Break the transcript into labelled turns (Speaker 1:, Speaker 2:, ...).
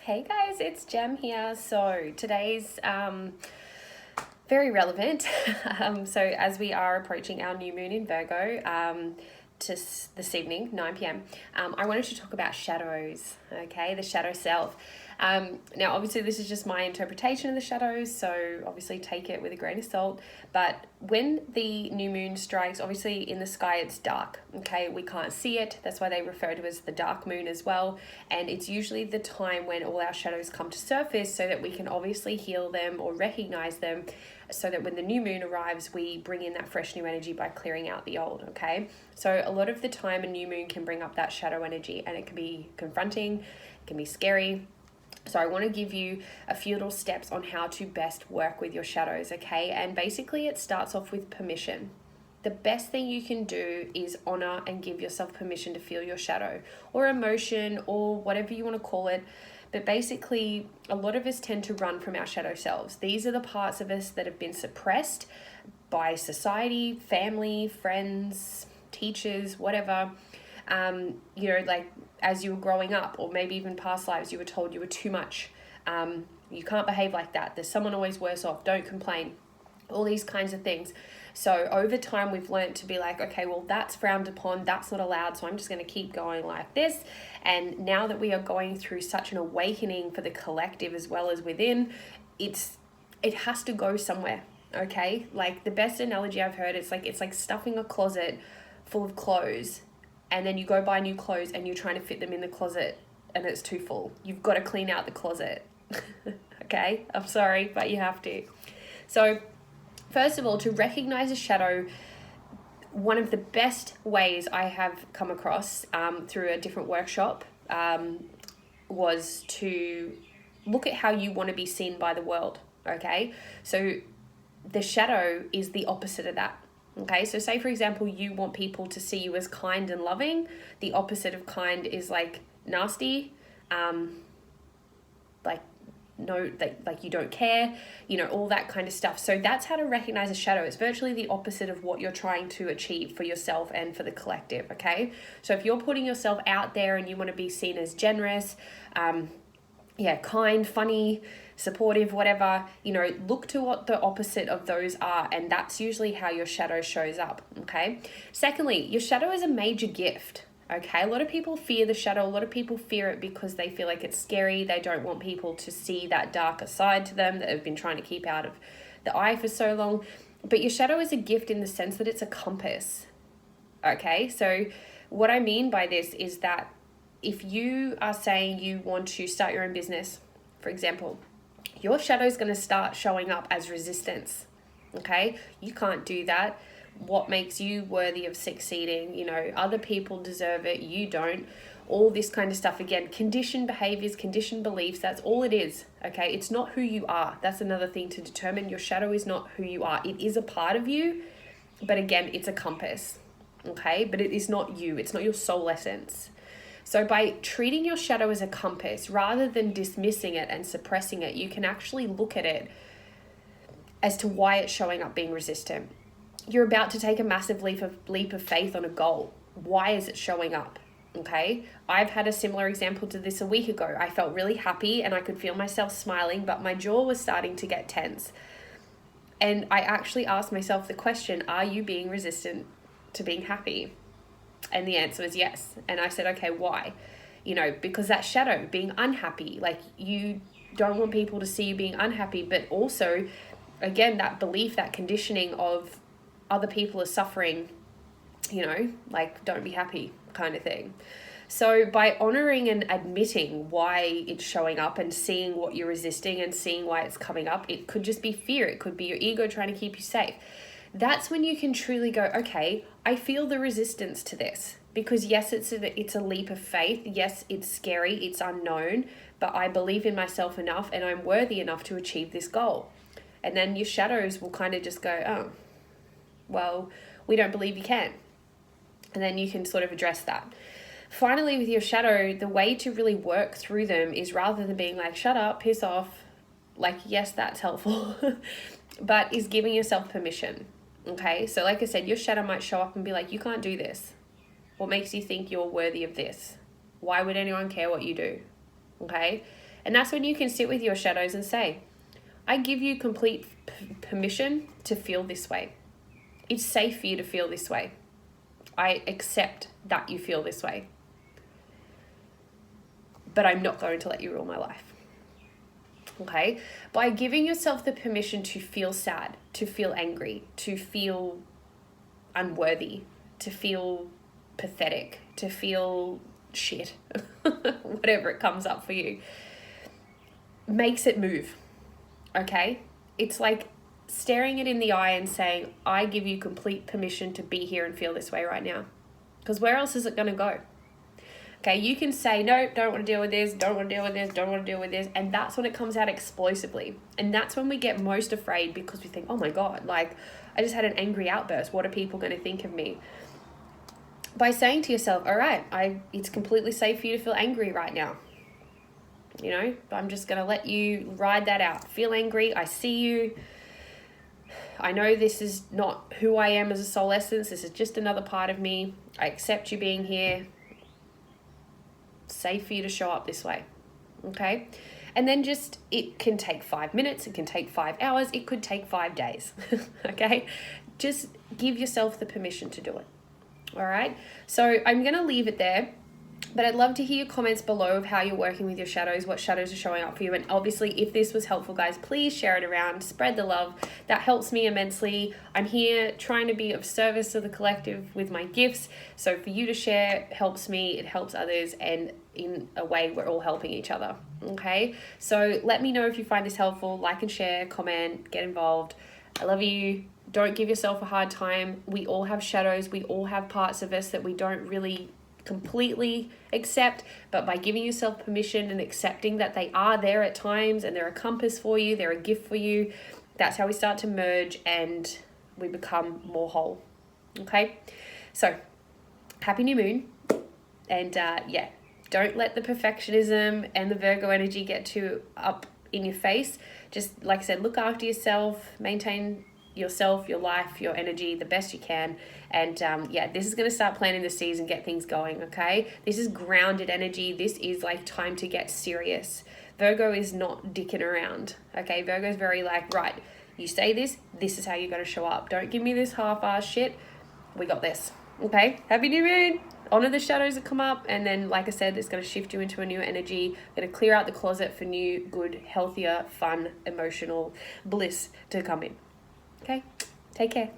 Speaker 1: Hey guys, it's Jem here. So today's very relevant. So as we are approaching our new moon in Virgo, this evening, 9 p.m., I wanted to talk about shadows, okay? The shadow self. Now, obviously, this is just my interpretation of the shadows, so obviously take it with a grain of salt. But when the new moon strikes, obviously in the sky it's dark, okay? We can't see it. That's why they refer to it as the dark moon as well. And it's usually the time when all our shadows come to surface so that we can obviously heal them or recognize them, so that when the new moon arrives, we bring in that fresh new energy by clearing out the old, okay? So a lot of the time, a new moon can bring up that shadow energy, and it can be confronting, it can be scary. So I want to give you a few little steps on how to best work with your shadows, okay? And basically it starts off with permission. The best thing you can do is honor and give yourself permission to feel your shadow or emotion or whatever you want to call it. But basically, a lot of us tend to run from our shadow selves. These are the parts of us that have been suppressed by society, family, friends, teachers, whatever. Like as you were growing up, or maybe even past lives, you were told you were too much. You can't behave like that. There's someone always worse off. Don't complain. All these kinds of things. So over time, we've learned to be like, okay, well, that's frowned upon. That's not allowed. So I'm just going to keep going like this. And now that we are going through such an awakening for the collective as well as within, it has to go somewhere. Okay. Like the best analogy I've heard, it's like stuffing a closet full of clothes, and then you go buy new clothes and you're trying to fit them in the closet and it's too full. You've got to clean out the closet. Okay. I'm sorry, but you have to. So first of all, to recognize a shadow, one of the best ways I have come across through a different workshop was to look at how you want to be seen by the world, okay? So the shadow is the opposite of that, okay? So say, for example, you want people to see you as kind and loving. The opposite of kind is like nasty, like you don't care, all that kind of stuff. So that's how to recognize a shadow. It's virtually the opposite of what you're trying to achieve for yourself and for the collective, okay? So if you're putting yourself out there and you want to be seen as generous, kind, funny, supportive, whatever, look to what the opposite of those are, and that's usually how your shadow shows up, okay? Secondly, your shadow is a major gift. Okay, a lot of people fear the shadow. A lot of people fear it because they feel like it's scary. They don't want people to see that darker side to them that they've been trying to keep out of the eye for so long. But your shadow is a gift in the sense that it's a compass. Okay, so what I mean by this is that if you are saying you want to start your own business, for example, your shadow is going to start showing up as resistance. Okay, you can't do that. What makes you worthy of succeeding? Other people deserve it, you don't. All this kind of stuff. Again, conditioned behaviors, conditioned beliefs, that's all it is, okay? It's not who you are. That's another thing to determine. Your shadow is not who you are. It is a part of you, but again, it's a compass, okay? But it is not you. It's not your soul essence. So by treating your shadow as a compass, rather than dismissing it and suppressing it, you can actually look at it as to why it's showing up being resistant. You're about to take a massive leap of faith on a goal. Why is it showing up? Okay. I've had a similar example to this a week ago. I felt really happy and I could feel myself smiling, but my jaw was starting to get tense. And I actually asked myself the question, are you being resistant to being happy? And the answer was yes. And I said, okay, why? Because that shadow, being unhappy, like you don't want people to see you being unhappy, but also, again, that belief, that conditioning of other people are suffering, like don't be happy kind of thing. So by honoring and admitting why it's showing up and seeing what you're resisting and seeing why it's coming up, it could just be fear. It could be your ego trying to keep you safe. That's when you can truly go, okay, I feel the resistance to this, because yes, it's a leap of faith. Yes, it's scary. It's unknown, but I believe in myself enough and I'm worthy enough to achieve this goal. And then your shadows will kind of just go, oh, well, we don't believe you can. And then you can sort of address that. Finally, with your shadow, the way to really work through them is, rather than being like, shut up, piss off, like, yes, that's helpful, but is giving yourself permission. Okay. So like I said, your shadow might show up and be like, you can't do this. What makes you think you're worthy of this? Why would anyone care what you do? Okay. And that's when you can sit with your shadows and say, I give you complete permission to feel this way. It's safe for you to feel this way. I accept that you feel this way. But I'm not going to let you rule my life. Okay? By giving yourself the permission to feel sad, to feel angry, to feel unworthy, to feel pathetic, to feel shit, whatever it comes up for you, makes it move. Okay? It's like staring it in the eye and saying, I give you complete permission to be here and feel this way right now. Because where else is it going to go? Okay, you can say, no, don't want to deal with this, don't want to deal with this, don't want to deal with this. And that's when it comes out explosively. And that's when we get most afraid, because we think, oh my God, like I just had an angry outburst. What are people going to think of me? By saying to yourself, all right, it's completely safe for you to feel angry right now. You know, I'm just going to let you ride that out. Feel angry. I see you. I know this is not who I am as a soul essence. This is just another part of me. I accept you being here. Safe for you to show up this way. Okay? And then just, it can take 5 minutes. It can take 5 hours. It could take 5 days. Okay? Just give yourself the permission to do it. All right? So I'm going to leave it there. But I'd love to hear your comments below of how you're working with your shadows, what shadows are showing up for you. And obviously, if this was helpful, guys, please share it around, spread the love. That helps me immensely. I'm here trying to be of service to the collective with my gifts. So for you to share helps me, it helps others, and in a way, we're all helping each other. Okay? So let me know if you find this helpful. Like and share, comment, get involved. I love you. Don't give yourself a hard time. We all have shadows. We all have parts of us that we don't really completely accept, but by giving yourself permission and accepting that they are there at times and they're a compass for you, they're a gift for you, that's how we start to merge and we become more whole. Okay, so happy new moon. And yeah, don't let the perfectionism and the Virgo energy get too up in your face. Just like I said, look after yourself, maintain yourself, your life, your energy the best you can. And yeah, this is going to start planting the seeds and get things going. Okay, this is grounded energy. This is like time to get serious. Virgo is not dicking around. Okay, Virgo is very like, right, you say this is how you're going to show up. Don't give me this half-ass shit. We got this. Okay, happy new moon. Honor the shadows that come up, and then like I said, it's going to shift you into a new energy, going to clear out the closet for new, good, healthier, fun, emotional bliss to come in. Okay, take care.